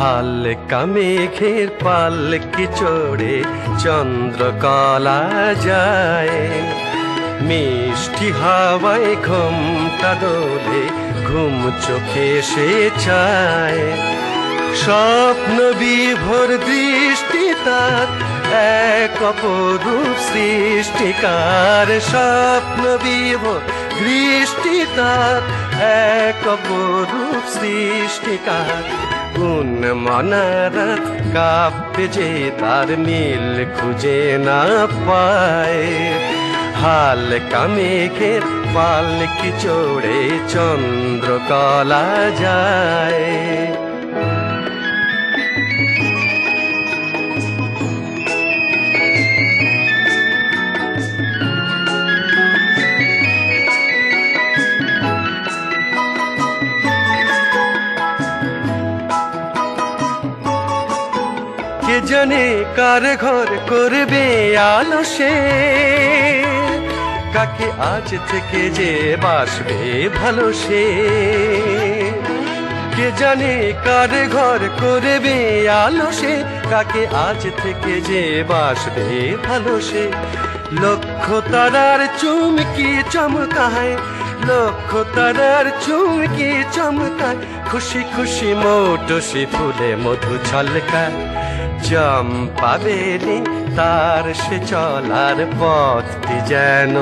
হালকা মেঘের পালকি চড়ে চন্দ্রকলা যায়, মিষ্টি হাওয়ায় ঘুমটা দোলে, ঘুম চোখে সে চায়। স্বপ্ন বিভোর দৃষ্টি তার এক অপরূপ সৃষ্টিকার, স্বপ্ন বিভোর দৃষ্টি তার এক অপরূপ সৃষ্টিকার। কোন মনারা কাঁপে যে তার মিল খুঁজে না পায়, হালকা মেঘের পালকি চড়ে চন্দ্রকলা যায়। কে জানে কার ঘর করবে আলো সে, কাকে আজ থেকে যে বাসবে ভালো সে। কে জানে কার ঘর করবে আলো সে, কাকে আজ থেকে যে বাসবে ভালো সে। লক্ষ তারার চুমকি চমকায়, লক্ষ তারার চুমকি চমকায়, খুশি খুশি মৌটুসি ফুলে মধু ছলকায়। চম্পা বেলি তার সে চলার পথটি যেন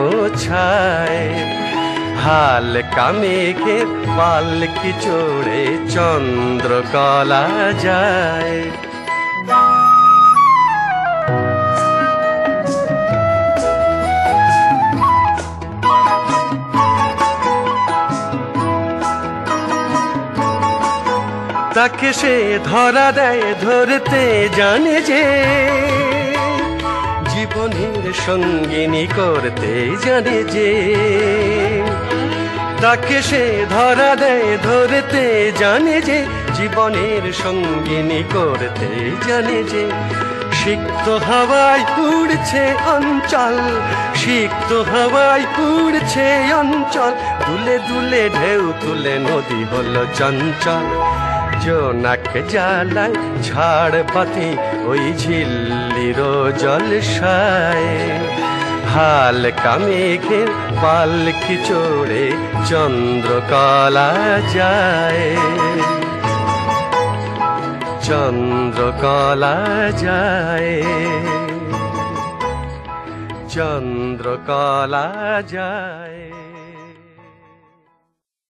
ছায়, হালকা মেঘের পালকি চড়ে চন্দ্রকলা যায়। তাকে সে ধরা দেয় ধরতে জানে যে, জীবনের সঙ্গিনী করতে জানে যে। তাকে সে ধরা দেয় ধরতে জানে যে, জীবনের সঙ্গিনী করতে জানে যে। সিক্ত হাওয়ায় উড়ছে অঞ্চল, সিক্ত হাওয়ায় উড়ছে অঞ্চল, দুলে দুলে ঢেউ তুলে নদী হলো চঞ্চল। জোনাক জ্বালায় ঝাড় পাতি ওই ঝিল্লির জলসায়, হালকা মেঘের পালকি চড়ে চন্দ্রকলা যায়, চন্দ্রকলা যায়, চন্দ্রকলা যায়।